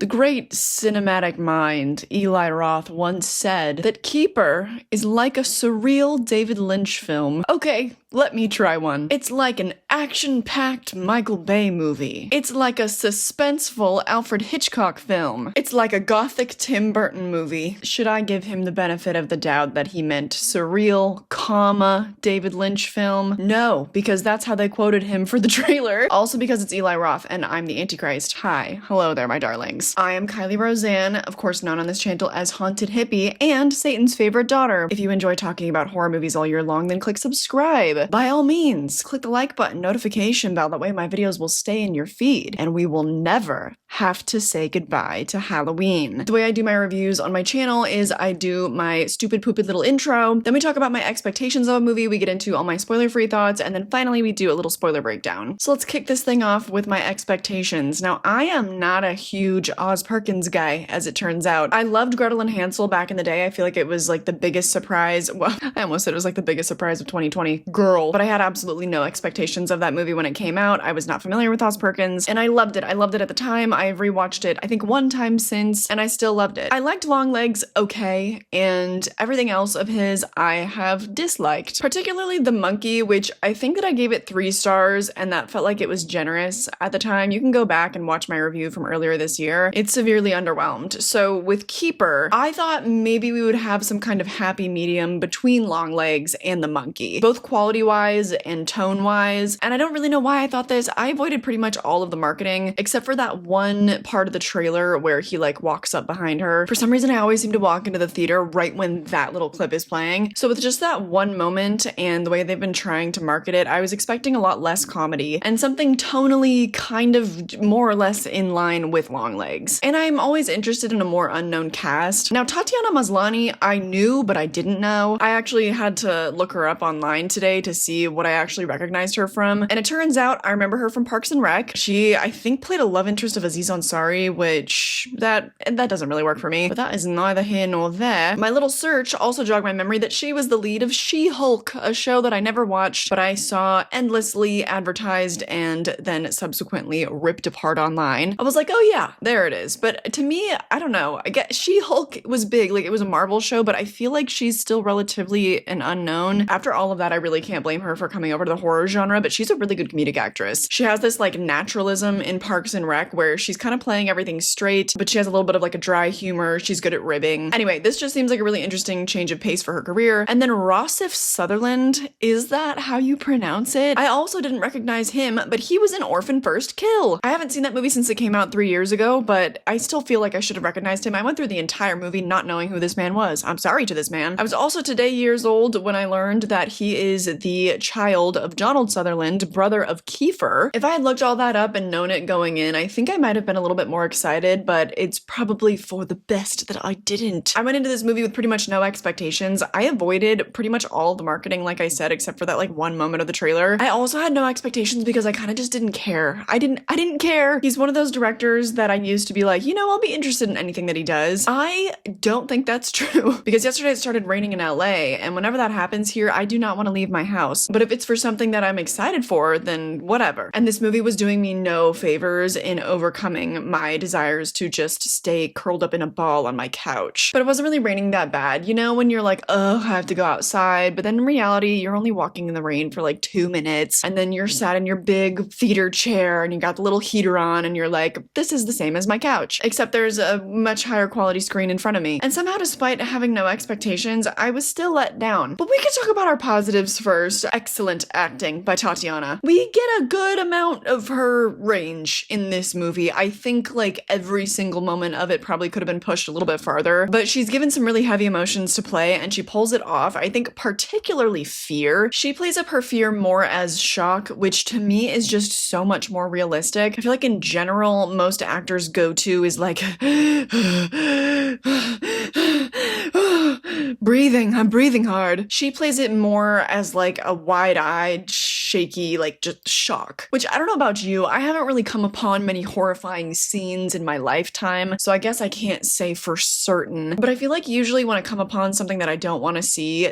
The great cinematic mind, Eli Roth, once said that Keeper is like a surreal David Lynch film. Okay, let me try one. It's like an action-packed Michael Bay movie. It's like a suspenseful Alfred Hitchcock film. It's like a gothic Tim Burton movie. Should I give him the benefit of the doubt that he meant surreal, David Lynch film? No, because that's how they quoted him for the trailer. Also because it's Eli Roth and I'm the Antichrist. Hi. Hello there, my darlings. I am Kylie Roseanne, of course known on this channel as Haunted Hippie, and Satan's favorite daughter. If you enjoy talking about horror movies all year long, then click subscribe. By all means, click the like button, notification bell, that way my videos will stay in your feed, and we will never have to say goodbye to Halloween. The way I do my reviews on my channel is I do my stupid poopy little intro, then we talk about my expectations of a movie, we get into all my spoiler-free thoughts, and then finally we do a little spoiler breakdown. So let's kick this thing off with my expectations. Now, I am not a huge Oz Perkins guy, as it turns out. I loved Gretel and Hansel back in the day. I feel like it was like the biggest surprise. Well, I almost said it was like the biggest surprise of 2020. Girl. But I had absolutely no expectations of that movie when it came out. I was not familiar with Oz Perkins, and I loved it. I loved it at the time. I've rewatched it, I think, one time since, and I still loved it. I liked Longlegs okay, and everything else of his I have disliked. Particularly the monkey, which I think that I gave it 3 stars, and that felt like it was generous at the time. You can go back and watch my review from earlier this year. It's severely underwhelmed. So with Keeper, I thought maybe we would have some kind of happy medium between Longlegs and the monkey, both quality-wise and tone-wise, and I don't really know why I thought this. I avoided pretty much all of the marketing, except for that one part of the trailer where he like walks up behind her. For some reason, I always seem to walk into the theater right when that little clip is playing. So with just that one moment and the way they've been trying to market it, I was expecting a lot less comedy and something tonally kind of more or less in line with Longlegs. And I'm always interested in a more unknown cast. Now, Tatiana Maslany, I knew, but I didn't know. I actually had to look her up online today to see what I actually recognized her from. And it turns out I remember her from Parks and Rec. She, I think, played a love interest of Aziz Ansari, which that doesn't really work for me, but that is neither here nor there. My little search also jogged my memory that she was the lead of She-Hulk, a show that I never watched, but I saw endlessly advertised and then subsequently ripped apart online. I was like, oh yeah, there it is. But to me, I don't know. I guess She-Hulk was big, like it was a Marvel show, but I feel like she's still relatively an unknown. After all of that, I really can't blame her for coming over to the horror genre, but she's a really good comedic actress. She has this like naturalism in Parks and Rec where she's kind of playing everything straight, but she has a little bit of like a dry humor. She's good at ribbing. Anyway, this just seems like a really interesting change of pace for her career. And then Rossif Sutherland, is that how you pronounce it? I also didn't recognize him, but he was in Orphan First Kill. I haven't seen that movie since it came out 3 years ago, but I still feel like I should have recognized him. I went through the entire movie not knowing who this man was. I'm sorry to this man. I was also today years old when I learned that he is the child of Donald Sutherland, brother of Kiefer. If I had looked all that up and known it going in, I think I might have been a little bit more excited, but it's probably for the best that I didn't. I went into this movie with pretty much no expectations. I avoided pretty much all the marketing, like I said, except for that like one moment of the trailer. I also had no expectations because I kind of just didn't care. I didn't care. He's one of those directors that I used to be like, you know, I'll be interested in anything that he does. I don't think that's true because yesterday it started raining in LA, and whenever that happens here, I do not want to leave my house. But if it's for something that I'm excited for, then whatever. And this movie was doing me no favors in overcoming my desires to just stay curled up in a ball on my couch. But it wasn't really raining that bad. You know, when you're like, oh, I have to go outside, but then in reality, you're only walking in the rain for like 2 minutes, and then you're sat in your big theater chair and you got the little heater on, and you're like, this is the same as my couch, except there's a much higher quality screen in front of me. And somehow, despite having no expectations, I was still let down. But we could talk about our positives first. Excellent acting by Tatiana. We get a good amount of her range in this movie. I think like every single moment of it probably could have been pushed a little bit farther, but she's given some really heavy emotions to play and she pulls it off. I think particularly fear. She plays up her fear more as shock, which to me is just so much more realistic. I feel like in general, most actors go to is like Breathing, I'm breathing hard. She plays it more as like a wide-eyed, shaky, like just shock. Which I don't know about you, I haven't really come upon many horrifying scenes in my lifetime, so I guess I can't say for certain. But I feel like usually when I come upon something that I don't want to see,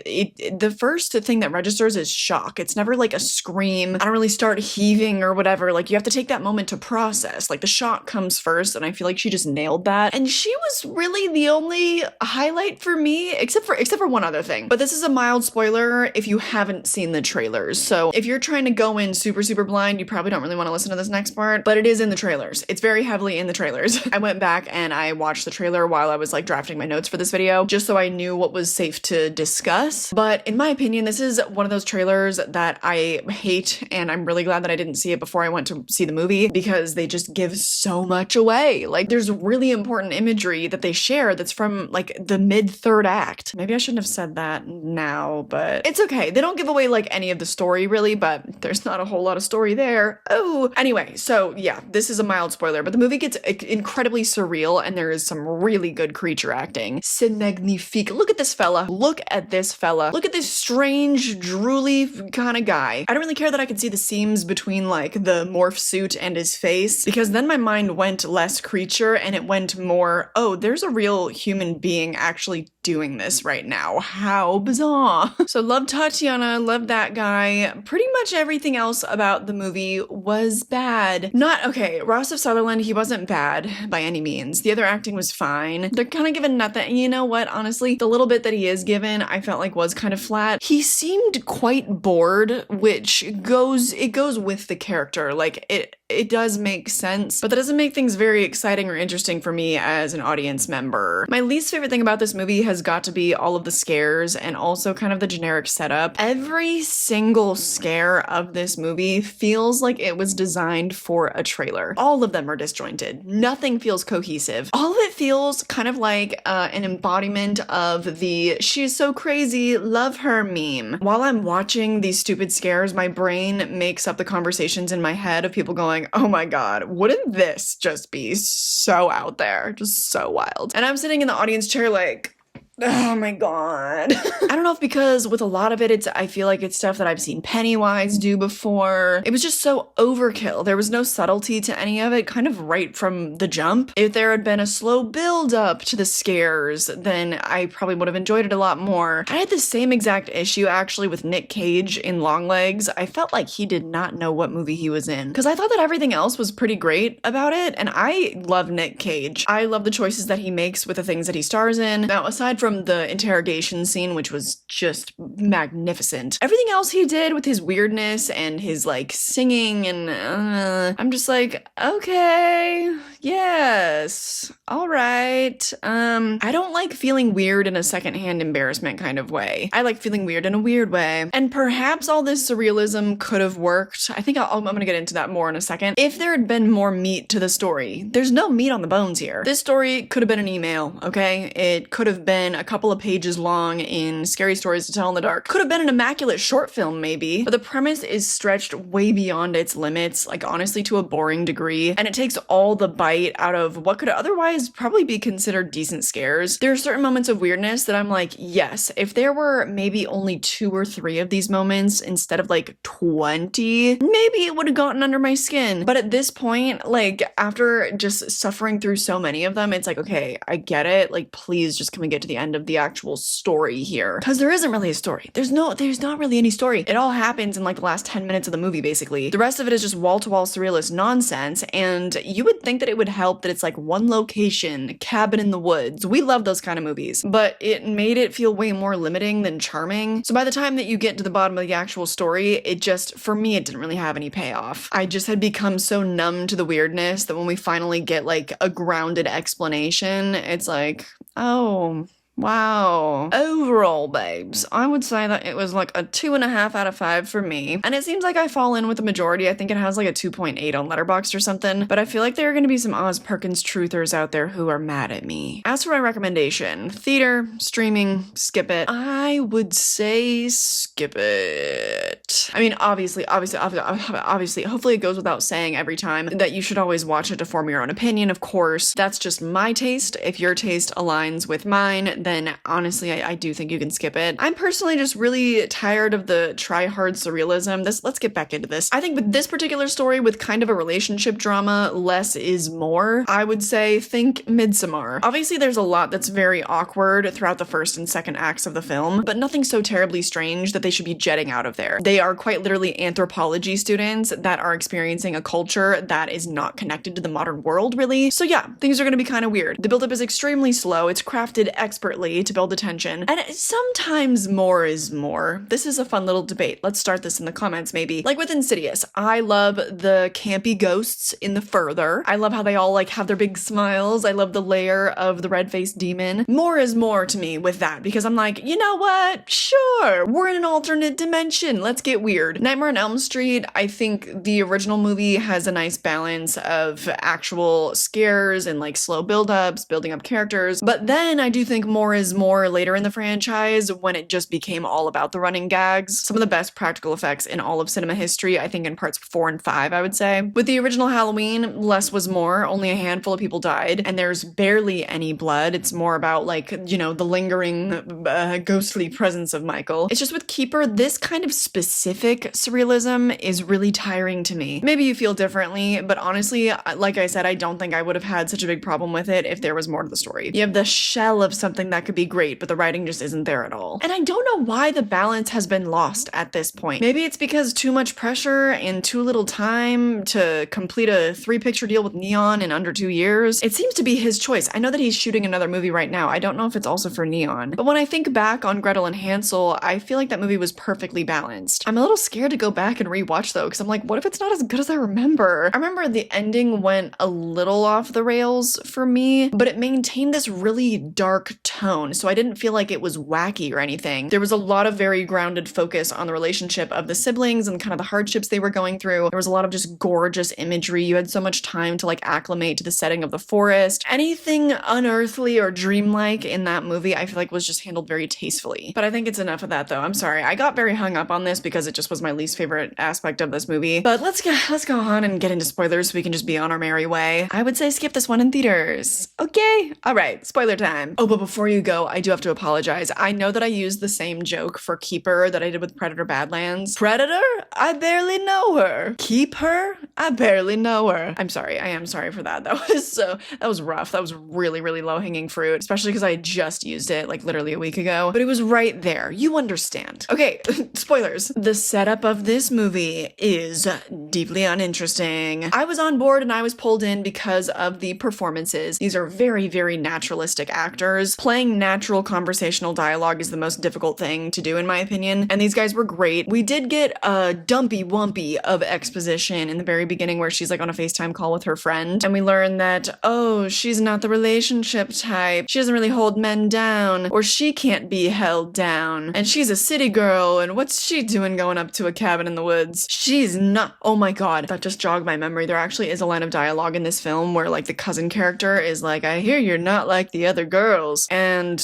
the first thing that registers is shock. It's never like a scream. I don't really start heaving or whatever. Like you have to take that moment to process. Like the shock comes first, and I feel like she just nailed that. And she was really the only highlight for me, except for one other thing. But this is a mild spoiler if you haven't seen the trailers. So if you're trying to go in super blind, you probably don't really want to listen to this next part, but it is in the trailers. It's very heavily in the trailers. I went back and I watched the trailer while I was like drafting my notes for this video, just so I knew what was safe to discuss. But in my opinion, this is one of those trailers that I hate, and I'm really glad that I didn't see it before I went to see the movie, because they just give so much away. Like there's really important imagery that they share that's from like the mid-third act. Maybe I shouldn't have said that now, but it's okay. They don't give away like any of the story really, but there's not a whole lot of story there. Oh, anyway, so yeah, this is a mild spoiler, but the movie gets incredibly surreal, and there is some really good creature acting. C'est magnifique. Look at this fella. Look at this fella. Look at this strange, drooly kind of guy. I don't really care that I can see the seams between like the morph suit and his face, because then my mind went less creature and it went more, oh, there's a real human being actually doing this right now. How bizarre. So love Tatiana, love that guy. Pretty much everything else about the movie was bad. Not okay. Ross of Sutherland, he wasn't bad by any means. The other acting was fine. They're kind of given nothing. You know what? Honestly, the little bit that he is given, I felt like was kind of flat. He seemed quite bored, which goes with the character. Like it does make sense, but that doesn't make things very exciting or interesting for me as an audience member. My least favorite thing about this movie has got to be all of the scares and also kind of the generic setup. Every single scare of this movie feels like it was designed for a trailer. All of them are disjointed. Nothing feels cohesive. All of it feels kind of like an embodiment of the "she's so crazy, love her" meme. While I'm watching these stupid scares, my brain makes up the conversations in my head of people going, oh my god, wouldn't this just be so out there? Just so wild. And I'm sitting in the audience chair like, oh my god. I don't know if because with a lot of it, I feel like it's stuff that I've seen Pennywise do before. It was just so overkill. There was no subtlety to any of it, kind of right from the jump. If there had been a slow build up to the scares, then I probably would have enjoyed it a lot more. I had the same exact issue actually with Nick Cage in Longlegs. I felt like he did not know what movie he was in, because I thought that everything else was pretty great about it, and I love Nick Cage. I love the choices that he makes with the things that he stars in. Now, aside from the interrogation scene, which was just magnificent, everything else he did with his weirdness and his like singing and I'm just like, okay, yes, all right. I don't like feeling weird in a secondhand embarrassment kind of way. I like feeling weird in a weird way. And perhaps all this surrealism could have worked. I think I'm gonna get into that more in a second. If there had been more meat to the story. There's no meat on the bones here. This story could have been an email, okay? It could have been a couple of pages long in Scary Stories to Tell in the Dark. Could have been an immaculate short film, maybe. But the premise is stretched way beyond its limits, like honestly to a boring degree. And it takes all the bite out of what could otherwise probably be considered decent scares. There are certain moments of weirdness that I'm like, yes, if there were maybe only 2 or 3 of these moments instead of like 20, maybe it would have gotten under my skin. But at this point, like after just suffering through so many of them, it's like, okay, I get it. Like, please just can we get to the end of the actual story here? Because there isn't really a story. There's not really any story. It all happens in like the last 10 minutes of the movie, basically. The rest of it is just wall-to-wall surrealist nonsense, and you would think that it would help that it's like one location, cabin in the woods. We love those kind of movies, but it made it feel way more limiting than charming. So by the time that you get to the bottom of the actual story, it just, for me, it didn't really have any payoff. I just had become so numb to the weirdness that when we finally get like a grounded explanation, it's like, oh, wow. Overall, babes, I would say that it was like a 2.5 out of 5 for me. And it seems like I fall in with the majority. I think it has like a 2.8 on Letterboxd or something. But I feel like there are going to be some Oz Perkins truthers out there who are mad at me. As for my recommendation, theater, streaming, skip it. I would say skip it. it. I mean, obviously, hopefully it goes without saying every time that you should always watch it to form your own opinion, of course. That's just my taste. If your taste aligns with mine, then honestly, I do think you can skip it. I'm personally just really tired of the try-hard surrealism. Let's get back into this. I think with this particular story, with kind of a relationship drama, less is more. I would say think Midsommar. Obviously, there's a lot that's very awkward throughout the first and second acts of the film, but nothing so terribly strange that they should be jetting out of there. They are quite literally anthropology students that are experiencing a culture that is not connected to the modern world, really. So yeah, things are gonna be kind of weird. The buildup is extremely slow. It's crafted expertly to build attention, and sometimes more is more. This is a fun little debate. Let's start this in the comments, maybe. Like with Insidious, I love the campy ghosts in the further. I love how they all like have their big smiles. I love the layer of the red-faced demon. More is more to me with that, because I'm like, you know what? Sure, we're in an alternate dimension. Let's get weird. Nightmare on Elm Street, I think the original movie has a nice balance of actual scares and like slow build-ups, building up characters. But then I do think more is more later in the franchise, when it just became all about the running gags. Some of the best practical effects in all of cinema history, I think in parts 4 and 5, I would say. With the original Halloween, less was more. Only a handful of people died, and there's barely any blood. It's more about like, you know, the lingering ghostly presence of Michael. It's just with Keeper, this kind of specific surrealism is really tiring to me. Maybe you feel differently, but honestly, like I said, I don't think I would have had such a big problem with it if there was more to the story. You have the shell of something that could be great, but the writing just isn't there at all. And I don't know why the balance has been lost at this point. Maybe it's because too much pressure and too little time to complete a 3-picture deal with Neon in under 2 years. It seems to be his choice. I know that he's shooting another movie right now. I don't know if it's also for Neon. But when I think back on Gretel and Hansel, I feel like that movie was perfectly balanced. I'm a little scared to go back and rewatch though, because I'm like, what if it's not as good as I remember? I remember the ending went a little off the rails for me, but it maintained this really dark tone, so I didn't feel like it was wacky or anything. There was a lot of very grounded focus on the relationship of the siblings and kind of the hardships they were going through. There was a lot of just gorgeous imagery. You had so much time to like acclimate to the setting of the forest. Anything unearthly or dreamlike in that movie, I feel like was just handled very tastefully. But I think it's enough of that though. I'm sorry. I got very hung up on this because it just was my least favorite aspect of this movie. But let's go on and get into spoilers so we can just be on our merry way. I would say skip this one in theaters. Okay? Alright, spoiler time. Oh, but before you go, I do have to apologize. I know that I used the same joke for Keeper that I did with Predator Badlands. Predator? I barely know her. Keep her? I barely know her. I'm sorry. I am sorry for that. That was rough. That was really, really low-hanging fruit, especially because I just used it like literally a week ago. But it was right there. You understand. Okay, spoilers. The setup of this movie is deeply uninteresting. I was on board and I was pulled in because of the performances. These are very, very naturalistic actors. Playing natural conversational dialogue is the most difficult thing to do in my opinion, and these guys were great. We did get a dumpy wumpy of exposition in the very beginning where she's like on a FaceTime call with her friend, and we learn that, oh, she's not the relationship type. She doesn't really hold men down, or she can't be held down, and she's a city girl, and what's she doing going up to a cabin in the woods? She's not. Oh my god, that just jogged my memory. There actually is a line of dialogue in this film where like the cousin character is like, I hear you're not like the other girls, and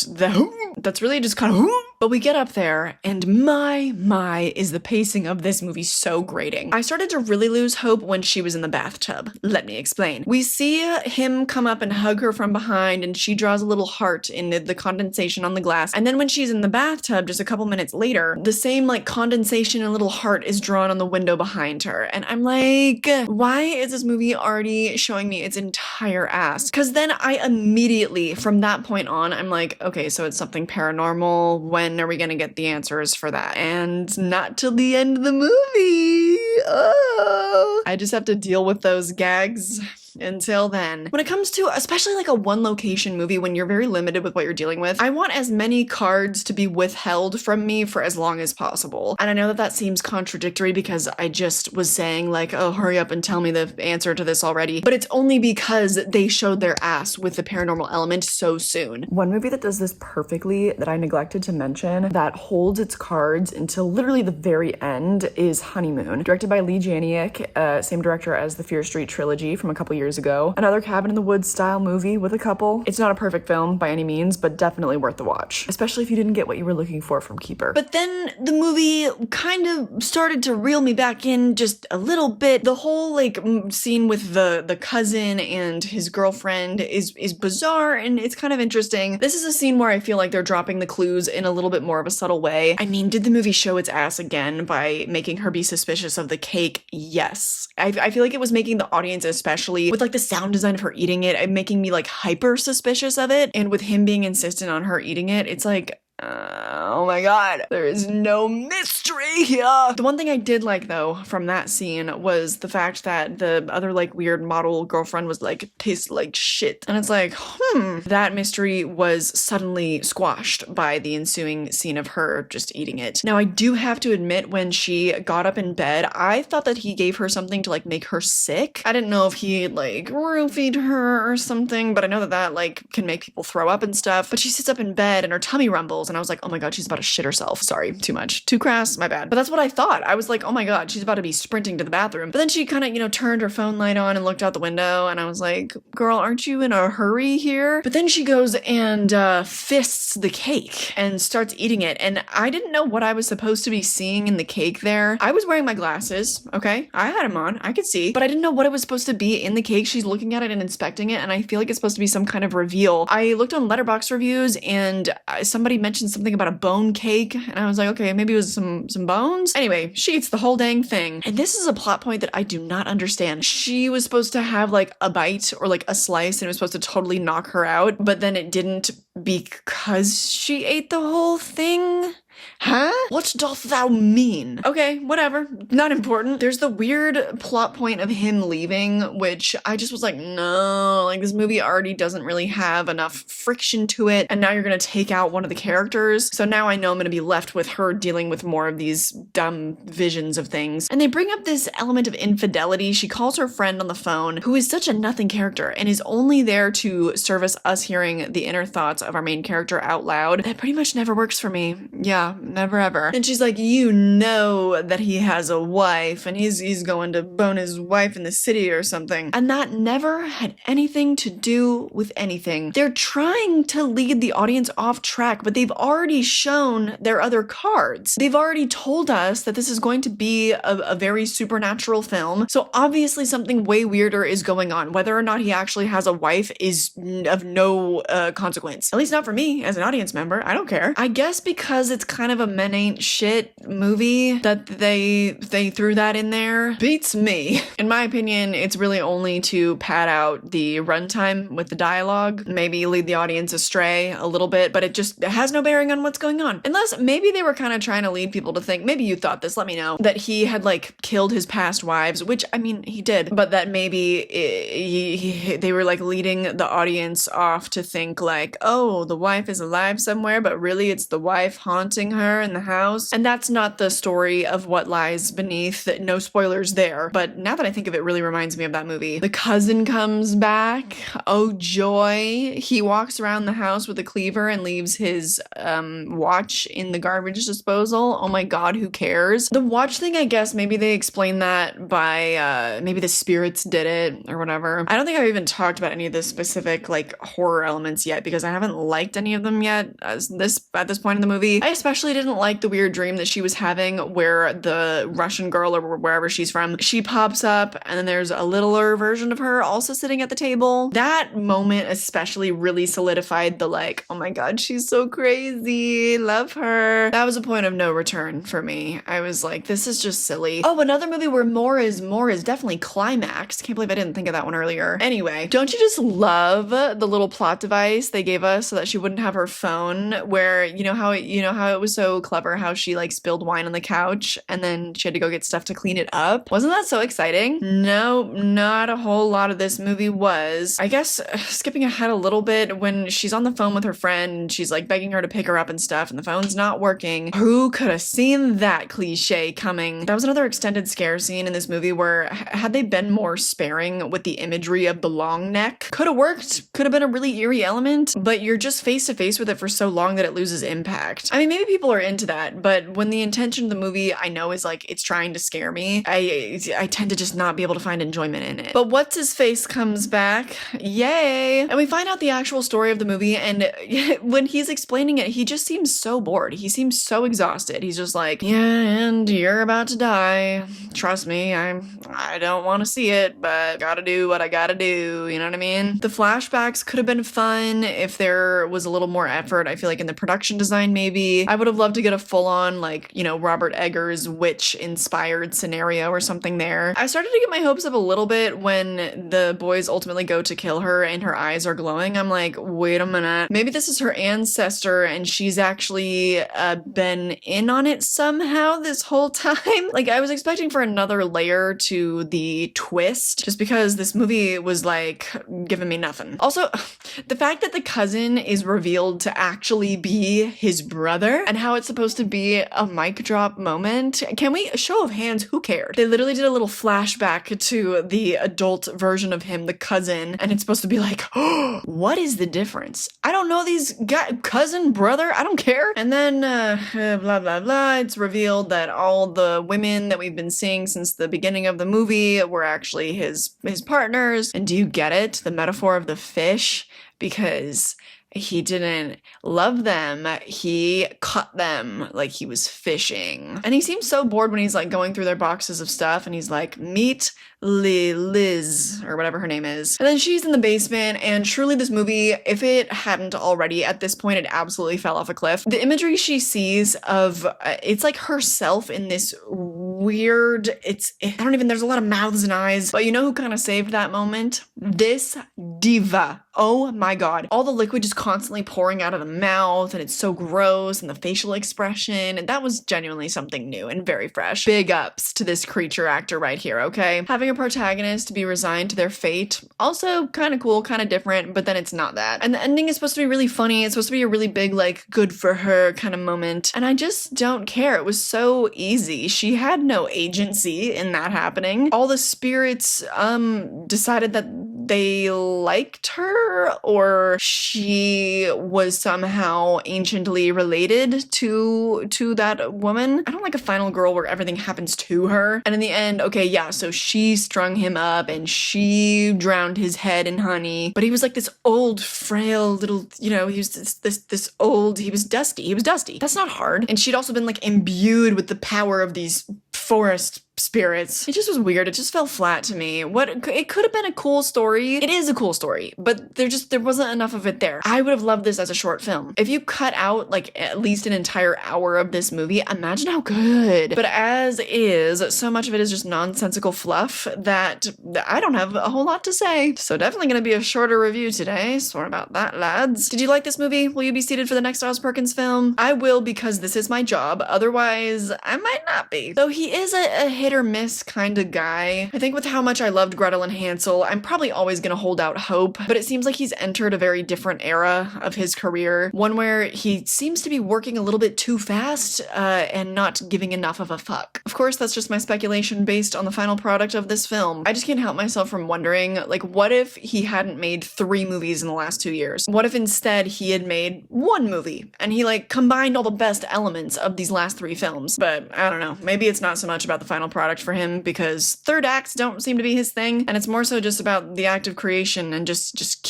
that's really just kind of but we get up there, and my, is the pacing of this movie so grating. I started to really lose hope when she was in the bathtub. Let me explain. We see him come up and hug her from behind, and she draws a little heart in the condensation on the glass. And then when she's in the bathtub, just a couple minutes later, the same like condensation and little heart is drawn on the window behind her. And I'm like, why is this movie already showing me its entire ass? Because then I immediately, from that point on, I'm like, okay, so it's something paranormal. When are we gonna get the answers for that? And not till the end of the movie. Oh, I just have to deal with those gags until then. When it comes to especially like a one location movie, when you're very limited with what you're dealing with, I want as many cards to be withheld from me for as long as possible. And I know that that seems contradictory because I just was saying like, oh, hurry up and tell me the answer to this already. But it's only because they showed their ass with the paranormal element so soon. One movie that does this perfectly that I neglected to mention that holds its cards until literally the very end is Honeymoon, directed by Lee Janiak, same director as the Fear Street trilogy from a couple years years ago. Another cabin in the woods style movie with a couple. It's not a perfect film by any means, but definitely worth the watch, especially if you didn't get what you were looking for from Keeper. But then the movie kind of started to reel me back in just a little bit. The whole like scene with the cousin and his girlfriend is bizarre, and it's kind of interesting. This is a scene where I feel like they're dropping the clues in a little bit more of a subtle way. I mean, did the movie show its ass again by making her be suspicious of the cake? Yes. I feel like it was making the audience, especially with like the sound design of her eating it, making me like hyper suspicious of it. And with him being insistent on her eating it, it's like, oh my god, there is no mystery here. The one thing I did like though from that scene was the fact that the other like weird model girlfriend was like, tastes like shit. And it's like, that mystery was suddenly squashed by the ensuing scene of her just eating it. Now I do have to admit, when she got up in bed, I thought that he gave her something to like make her sick. I didn't know if he like roofied her or something, but I know that that like can make people throw up and stuff. But she sits up in bed and her tummy rumbles, and I was like, oh my god, she's about to shit herself. Sorry, too much. Too crass, my bad. But that's what I thought. I was like, oh my god, she's about to be sprinting to the bathroom. But then she kind of, you know, turned her phone light on and looked out the window, and I was like, girl, aren't you in a hurry here? But then she goes and fists the cake and starts eating it, and I didn't know what I was supposed to be seeing in the cake there. I was wearing my glasses, okay? I had them on, I could see, but I didn't know what it was supposed to be in the cake. She's looking at it and inspecting it, and I feel like it's supposed to be some kind of reveal. I looked on Letterboxd reviews, and somebody mentioned something about a bone cake, and I was like, okay, maybe it was some bones. Anyway, she eats the whole dang thing, and this is a plot point that I do not understand. She was supposed to have like a bite or like a slice, and it was supposed to totally knock her out, but then it didn't because she ate the whole thing? Huh? What doth thou mean? Okay, whatever. Not important. There's the weird plot point of him leaving, which I just was like, no, like this movie already doesn't really have enough friction to it, and now you're gonna take out one of the characters. So now I know I'm gonna be left with her dealing with more of these dumb visions of things. And they bring up this element of infidelity. She calls her friend on the phone, who is such a nothing character and is only there to service us hearing the inner thoughts of our main character out loud. That pretty much never works for me. Yeah. Never ever. And she's like, you know that he has a wife and he's going to bone his wife in the city or something. And that never had anything to do with anything. They're trying to lead the audience off track, but they've already shown their other cards. They've already told us that this is going to be a very supernatural film. So obviously something way weirder is going on. Whether or not he actually has a wife is of no consequence. At least not for me as an audience member. I don't care. I guess because it's kind of a men ain't shit movie that they threw that in there beats me. In my opinion, it's really only to pad out the runtime with the dialogue, maybe lead the audience astray a little bit, but it has no bearing on what's going on. Unless maybe they were kind of trying to lead people to think, maybe you thought this, let me know, that he had like killed his past wives, which I mean, he did, but that maybe they were like leading the audience off to think like, oh, the wife is alive somewhere, but really it's the wife haunting her in the house. And that's not the story of what lies beneath. No spoilers there. But now that I think of it, really reminds me of that movie. The cousin comes back. Oh joy. He walks around the house with a cleaver and leaves his watch in the garbage disposal. Oh my god, who cares? The watch thing, I guess maybe they explain that by maybe the spirits did it or whatever. I don't think I've even talked about any of the specific like horror elements yet because I haven't liked any of them yet at this point in the movie. I especially didn't like the weird dream that she was having where the Russian girl or wherever she's from, she pops up and then there's a littler version of her also sitting at the table. That moment especially really solidified the like, oh my god, she's so crazy, love her. That was a point of no return for me. I was like, this is just silly. Oh, another movie where more is definitely climax. Can't believe I didn't think of that one earlier. Anyway, don't you just love the little plot device they gave us so that she wouldn't have her phone, where you know how it was so clever how she like spilled wine on the couch and then she had to go get stuff to clean it up? Wasn't that so exciting? No, not a whole lot of this movie was. I guess skipping ahead a little bit, when she's on the phone with her friend and she's like begging her to pick her up and stuff and the phone's not working. Who could have seen that cliche coming? That was another extended scare scene in this movie where had they been more sparing with the imagery of the long neck, could have worked, could have been a really eerie element, but you're just face to face with it for so long that it loses impact. I mean, maybe people are into that, but when the intention of the movie I know is like it's trying to scare me, I tend to just not be able to find enjoyment in it. But what's his face comes back, yay! And we find out the actual story of the movie, and when he's explaining it, he just seems so bored. He seems so exhausted. He's just like, yeah, and you're about to die. Trust me, I don't want to see it, but gotta do what I gotta do, you know what I mean? The flashbacks could have been fun if there was a little more effort, I feel like in the production design maybe. I would have loved to get a full-on, like, you know, Robert Eggers witch-inspired scenario or something there. I started to get my hopes up a little bit when the boys ultimately go to kill her and her eyes are glowing. I'm like, wait a minute, maybe this is her ancestor and she's actually been in on it somehow this whole time. Like, I was expecting for another layer to the twist, just because this movie was like giving me nothing. Also, the fact that the cousin is revealed to actually be his brother and how it's supposed to be a mic drop moment. Can we, a show of hands, who cared? They literally did a little flashback to the adult version of him, the cousin, and it's supposed to be like, oh, what is the difference? I don't know these guys, cousin, brother, I don't care. And then blah blah blah, it's revealed that all the women that we've been seeing since the beginning of the movie were actually his partners. And do you get it? The metaphor of the fish? Because he didn't love them, he caught them like he was fishing. And he seems so bored when he's like going through their boxes of stuff and he's like, meet Liz, or whatever her name is. And then she's in the basement, and truly this movie, if it hadn't already, at this point it absolutely fell off a cliff. The imagery she sees of, it's like herself in this weird, there's a lot of mouths and eyes, but you know who kind of saved that moment? This diva. Oh my god. All the liquid just constantly pouring out of the mouth, and it's so gross, and the facial expression, and that was genuinely something new and very fresh. Big ups to this creature actor right here, okay? Having a protagonist to be resigned to their fate, also kind of cool, kind of different, but then it's not that. And the ending is supposed to be really funny, it's supposed to be a really big, like, good for her kind of moment, and I just don't care. It was so easy. She had no agency in that happening. All the spirits, decided that they liked her, or she was somehow anciently related to that woman. I don't like a final girl where everything happens to her. And in the end, okay, yeah, so she strung him up and she drowned his head in honey, but he was like this old, frail little, you know, he was this old, he was dusty. That's not hard. And she'd also been like imbued with the power of these forest spirits. It just was weird. It just fell flat to me. It could have been a cool story. It is a cool story, but there wasn't enough of it there. I would have loved this as a short film. If you cut out like at least an entire hour of this movie, imagine how good. But as is, so much of it is just nonsensical fluff that I don't have a whole lot to say. So definitely gonna be a shorter review today. Sorry about that, lads. Did you like this movie? Will you be seated for the next Oz Perkins film? I will, because this is my job. Otherwise, I might not be. Though he is a hit or miss kind of guy. I think with how much I loved Gretel and Hansel, I'm probably always gonna hold out hope, but it seems like he's entered a very different era of his career, one where he seems to be working a little bit too fast and not giving enough of a fuck. Of course, that's just my speculation based on the final product of this film. I just can't help myself from wondering, like, what if he hadn't made 3 movies in the last 2 years? What if instead he had made 1 movie and he like combined all the best elements of these last 3 films? But I don't know, maybe it's not so much about the final product for him, because third acts don't seem to be his thing, and it's more so just about the act of creation and just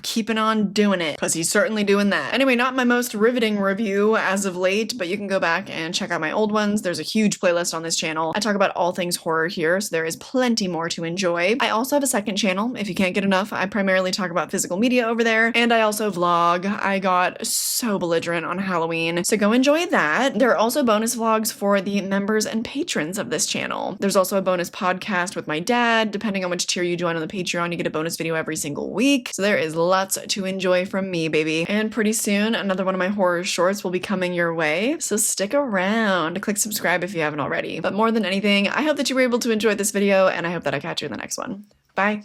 keeping on doing it, because he's certainly doing that. Anyway, not my most riveting review as of late, but you can go back and check out my old ones. There's a huge playlist on this channel. I talk about all things horror here, so there is plenty more to enjoy. I also have a second channel. If you can't get enough, I primarily talk about physical media over there, and I also vlog. I got so belligerent on Halloween, so go enjoy that. There are also bonus vlogs for the members and patrons of this channel. There's also a bonus podcast with my dad. Depending on which tier you join on the Patreon, you get a bonus video every single week. So there is lots to enjoy from me, baby. And pretty soon, another one of my horror shorts will be coming your way. So stick around. Click subscribe if you haven't already. But more than anything, I hope that you were able to enjoy this video, and I hope that I catch you in the next one. Bye.